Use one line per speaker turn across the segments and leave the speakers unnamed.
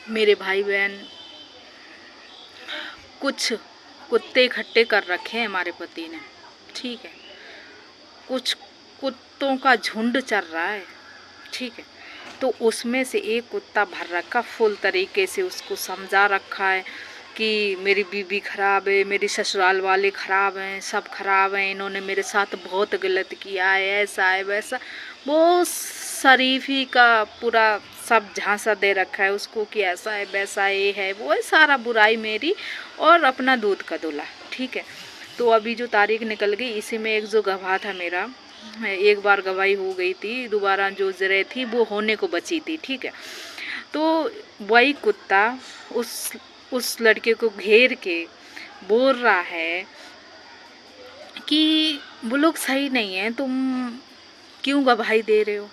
मेरे भाई बहन कुछ कुत्ते इकट्ठे कर रखे हैं हमारे पति ने, ठीक है। कुछ कुत्तों का झुंड चल रहा है, ठीक है। तो उसमें से एक कुत्ता भर रखा, फुल तरीके से उसको समझा रखा है कि मेरी बीवी खराब है, मेरे ससुराल वाले खराब हैं, सब खराब हैं, इन्होंने मेरे साथ बहुत गलत किया है, ऐसा है वैसा। वो शरीफी का पूरा सब झांसा दे रखा है उसको कि ऐसा है वैसा ये है वो है, सारा बुराई मेरी और अपना दूध का दूल्हा, ठीक है। तो अभी जो तारीख निकल गई, इसी में एक जो गवाह था मेरा, एक बार गवाही हो गई थी, दोबारा जो जरे थी वो होने को बची थी, ठीक है। तो वही कुत्ता उस लड़के को घेर के बोल रहा है कि वो लोग सही नहीं है, तुम क्यों गवाही दे रहे हो।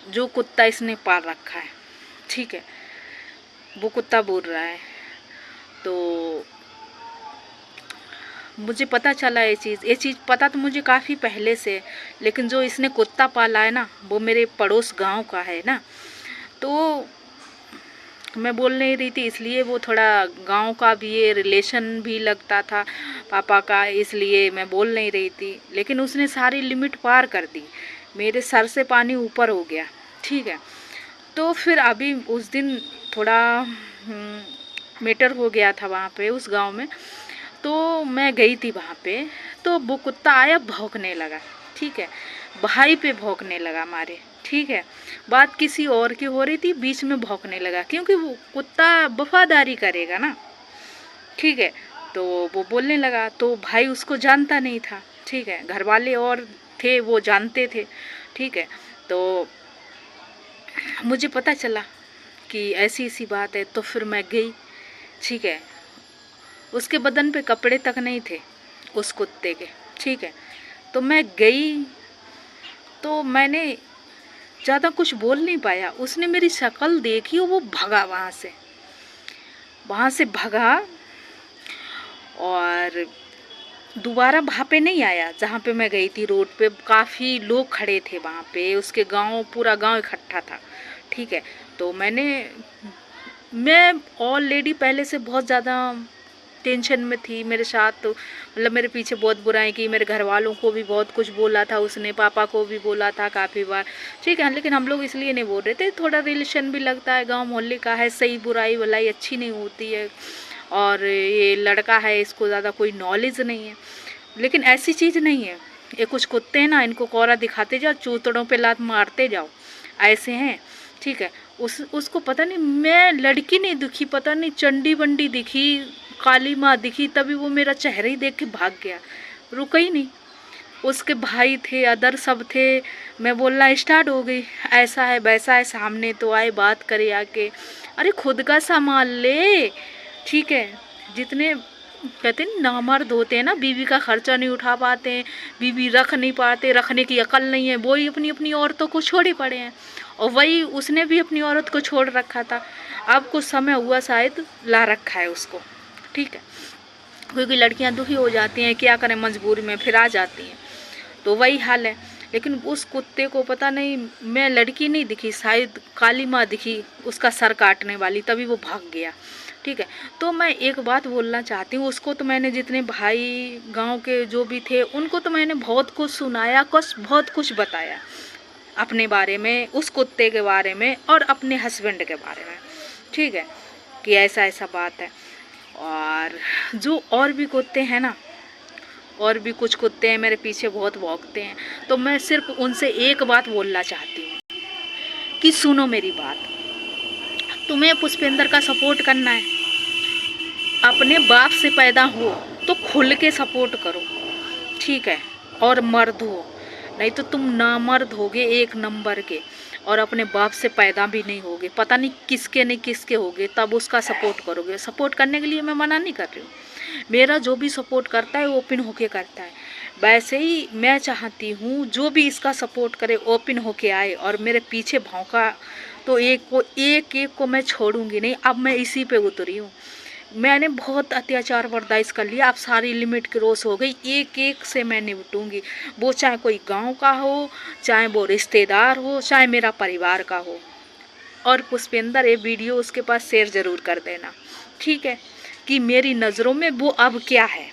जो कुत्ता इसने पाल रखा है, ठीक है, वो कुत्ता बोल रहा है। तो मुझे पता चला ये चीज़ पता तो मुझे काफ़ी पहले से, लेकिन जो इसने कुत्ता पाला है ना वो मेरे पड़ोस गांव का है ना, तो मैं बोल नहीं रही थी, इसलिए वो थोड़ा गांव का भी ये रिलेशन भी लगता था पापा का, इसलिए मैं बोल नहीं रही थी। लेकिन उसने सारी लिमिट पार कर दी, मेरे सर से पानी ऊपर हो गया, ठीक है। तो फिर अभी उस दिन थोड़ा मैटर हो गया था वहाँ पे उस गांव में, तो मैं गई थी वहाँ पे। तो वो कुत्ता आया, भौंकने लगा, ठीक है, भाई पे भौंकने लगा मारे, ठीक है। बात किसी और की हो रही थी, बीच में भौंकने लगा, क्योंकि वो कुत्ता वफादारी करेगा ना, ठीक है। तो वो बोलने लगा, तो भाई उसको जानता नहीं था, ठीक है, घर वाले और थे वो जानते थे, ठीक है। तो मुझे पता चला कि ऐसी ऐसी बात है, तो फिर मैं गई, ठीक है। उसके बदन पे कपड़े तक नहीं थे उस कुत्ते के, ठीक है। तो मैं गई, तो मैंने ज़्यादा कुछ बोल नहीं पाया, उसने मेरी शक्ल देखी और वो भगा, वहाँ से भगा और दोबारा वहाँ पे नहीं आया जहाँ पे मैं गई थी। रोड पे काफ़ी लोग खड़े थे वहाँ पे, उसके गांव, पूरा गांव इकट्ठा था, ठीक है। तो मैं ऑलरेडी पहले से बहुत ज़्यादा टेंशन में थी, मेरे साथ तो मतलब मेरे पीछे बहुत बुराई की, मेरे घर वालों को भी बहुत कुछ बोला था उसने, पापा को भी बोला था काफ़ी बार, ठीक है। लेकिन हम लोग इसलिए नहीं बोल रहे थे, थोड़ा रिलेशन भी लगता है, गांव मोहल्ले का है, सही बुराई भलाई अच्छी नहीं होती है, और ये लड़का है, इसको ज़्यादा कोई नॉलेज नहीं है। लेकिन ऐसी चीज़ नहीं है, ये कुछ कुत्ते हैं ना, इनको कोरा दिखाते जाओ, चूतड़ों पे लात मारते जाओ, ऐसे हैं, ठीक है। उसको पता नहीं, मैं लड़की नहीं दिखी, पता नहीं चंडी बंडी दिखी, काली माँ दिखी, तभी वो मेरा चेहरा ही देख के भाग गया, रुका ही नहीं। उसके भाई थे, अदर सब थे, मैं बोलना स्टार्ट हो गई, ऐसा है वैसा है, सामने तो आए, बात करे आके, अरे खुद का संभाल ले, ठीक है। जितने कहते हैं नामर्द होते हैं ना, बीवी का खर्चा नहीं उठा पाते हैं, बीवी रख नहीं पाते, रखने की अकल नहीं है, वही अपनी अपनी औरतों को छोड़े पड़े हैं, और वही उसने भी अपनी औरत को छोड़ रखा था। अब कुछ समय हुआ शायद ला रखा है उसको, ठीक है, क्योंकि लड़कियां दुखी हो जाती हैं, क्या करें, मजबूरी में फिर आ जाती हैं, तो वही हाल है। लेकिन उस कुत्ते को पता नहीं, मैं लड़की नहीं दिखी, शायद काली माँ दिखी उसका सर काटने वाली, तभी वो भाग गया, ठीक है। तो मैं एक बात बोलना चाहती हूँ, उसको तो मैंने, जितने भाई गांव के जो भी थे उनको तो मैंने बहुत कुछ सुनाया, बहुत कुछ बताया अपने बारे में, उस कुत्ते के बारे में और अपने हस्बैंड के बारे में, ठीक है, कि ऐसा ऐसा बात है। और जो और भी कुत्ते हैं ना, और भी कुछ कुत्ते हैं मेरे पीछे बहुत भौंकते हैं, तो मैं सिर्फ उनसे एक बात बोलना चाहती हूँ कि सुनो मेरी बात, तुम्हें पुष्पेंद्र का सपोर्ट करना है, अपने बाप से पैदा हो तो खुल के सपोर्ट करो, ठीक है, और मर्द हो, नहीं तो तुम नामर्द होगे एक नंबर के, और अपने बाप से पैदा भी नहीं होगे, पता नहीं किसके होगे, तब उसका सपोर्ट करोगे। सपोर्ट करने के लिए मैं मना नहीं कर रही हूँ, मेरा जो भी सपोर्ट करता है ओपन होके करता है, वैसे ही मैं चाहती हूँ जो भी इसका सपोर्ट करे ओपन होके आए, और मेरे पीछे भौंका तो एक को मैं छोड़ूंगी नहीं। अब मैं इसी पे उतरी हूँ, मैंने बहुत अत्याचार बर्दाश्त कर लिया, अब सारी लिमिट क्रॉस हो गई, एक एक से मैं निपटूंगी, वो चाहे कोई गांव का हो, चाहे वो रिश्तेदार हो, चाहे मेरा परिवार का हो, और पुष्पेंद्र ये वीडियो उसके पास शेयर ज़रूर कर देना, ठीक है, कि मेरी नज़रों में वो अब क्या है,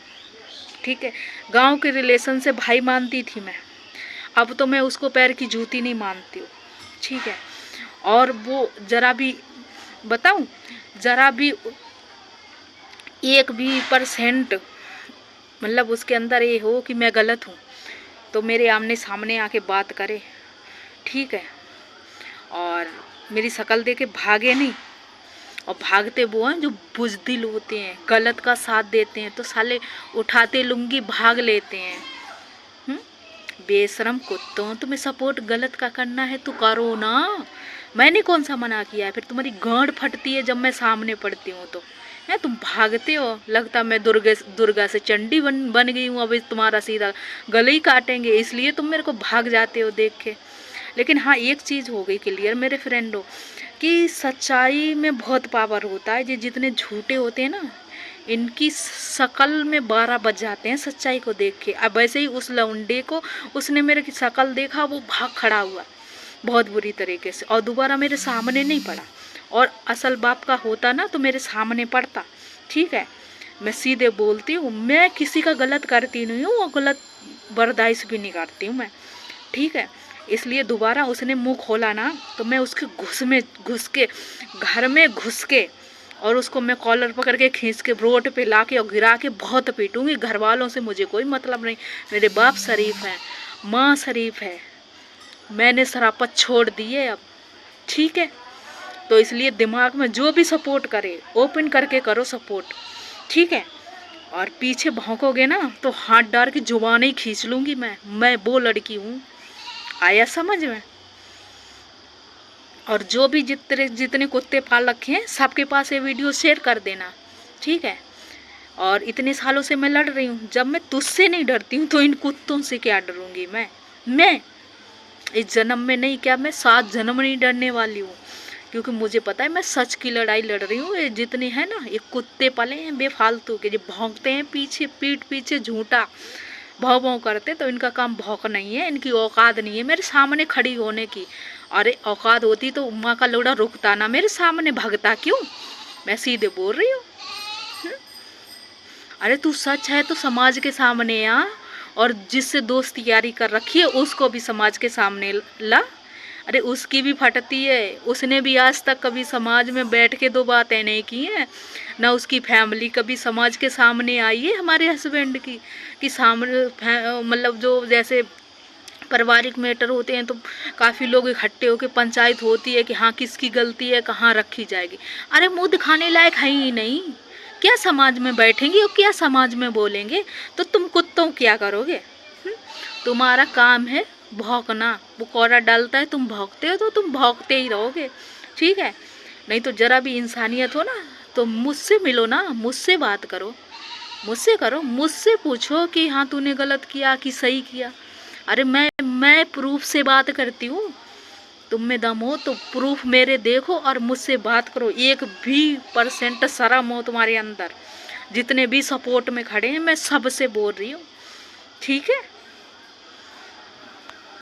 ठीक है। गांव के रिलेशन से भाई मानती थी मैं, अब तो मैं उसको पैर की जूती नहीं मानती हूँ, ठीक है। और वो ज़रा भी बताऊँ, ज़रा भी 1% मतलब उसके अंदर ये हो कि मैं गलत हूँ तो मेरे आमने सामने आके बात करे, ठीक है। और मेरी शक्ल देके भागे नहीं, और भागते वो हैं जो बुज़दिल होते हैं, गलत का साथ देते हैं तो साले उठाते लुंगी भाग लेते हैं। बेशरम कुत्तों, तुम्हें सपोर्ट गलत का करना है तो करो ना, मैंने कौन सा मना किया है। फिर तुम्हारी गांड फटती है जब मैं सामने पड़ती हूँ तो है, तुम भागते हो, लगता मैं दुर्गा से चंडी बन गई हूँ, अभी तुम्हारा सीधा गले ही काटेंगे, इसलिए तुम मेरे को भाग जाते हो देख के। लेकिन हाँ, एक चीज़ हो गई क्लियर मेरे फ्रेंडों, कि सच्चाई में बहुत पावर होता है। ये जितने झूठे होते हैं ना, इनकी शक्ल में 12 बज जाते हैं सच्चाई को देख के। अब वैसे ही उस लौंडे को, उसने मेरे की शक्ल देखा, वो भाग खड़ा हुआ बहुत बुरी तरीके से, और दोबारा मेरे सामने नहीं पड़ा। और असल बाप का होता ना तो मेरे सामने पड़ता, ठीक है। मैं सीधे बोलती हूँ, मैं किसी का गलत करती नहीं हूँ, और गलत बर्दाश्त भी नहीं करती हूँ मैं, ठीक है। इसलिए दोबारा उसने मुंह खोला ना तो मैं उसके घर में घुस के और उसको मैं कॉलर पकड़ के खींच के रोड पे ला के और गिरा के बहुत पीटूंगी। घर वालों से मुझे कोई मतलब नहीं, मेरे बाप शरीफ है, माँ शरीफ है, मैंने शराफत छोड़ दी है अब, ठीक है। तो इसलिए दिमाग में जो भी सपोर्ट करे ओपन करके करो सपोर्ट, ठीक है। और पीछे भौंकोगे ना तो हाथ डाल के जुबान ही खींच लूँगी मैं वो लड़की हूँ, आया समझ में। और जो भी जितने कुत्ते पाल रखे हैं सबके पास ये वीडियो शेयर कर देना, ठीक है। और इतने सालों से मैं लड़ रही हूँ, जब मैं तुझसे नहीं डरती हूँ तो इन कुत्तों से क्या डरूंगी मैं इस जन्म में नहीं, क्या मैं 7 जन्म नहीं डरने वाली हूँ, क्योंकि मुझे पता है मैं सच की लड़ाई लड़ रही हूँ। ये जितने हैं ना, ये कुत्ते पले हैं बेफालतू के, जो भौंकते हैं पीठ पीछे झूठा भाव भाव करते, तो इनका काम भौंक नहीं है, इनकी औकात नहीं है मेरे सामने खड़ी होने की। अरे औकात होती तो माँ का लोड़ा रुकता ना, मेरे सामने भागता क्यों, मैं सीधे बोल रही हूँ। अरे तू सच है तो समाज के सामने आ, और जिससे दोस्ती यारी कर रखी है उसको भी समाज के सामने ला। अरे उसकी भी फटती है, उसने भी आज तक कभी समाज में बैठ के 2 बातें नहीं की हैं, ना उसकी फैमिली कभी समाज के सामने आई है हमारे हस्बैंड की, कि सामने मतलब जो जैसे पारिवारिक मैटर होते हैं तो काफ़ी लोग इकट्ठे होकर पंचायत होती है कि हाँ किसकी गलती है, कहाँ रखी जाएगी। अरे मुँह दिखाने लायक है ही नहीं, क्या समाज में बैठेंगे और क्या समाज में बोलेंगे, तो तुम कुत्तों क्या करोगे। तुम्हारा काम है भौंकना, वो कोड़ा डालता है तुम भौंकते हो तो तुम भौंकते ही रहोगे, ठीक है। नहीं तो जरा भी इंसानियत हो ना तो मुझसे मिलो ना, मुझसे बात करो, मुझसे करो, मुझसे पूछो कि हाँ तूने गलत किया कि सही किया। अरे मैं प्रूफ से बात करती हूँ, तुम में दम हो तो प्रूफ मेरे देखो और मुझसे बात करो। 1% शर्म हो तुम्हारे अंदर, जितने भी सपोर्ट में खड़े हैं मैं सबसे बोल रही हूँ, ठीक है।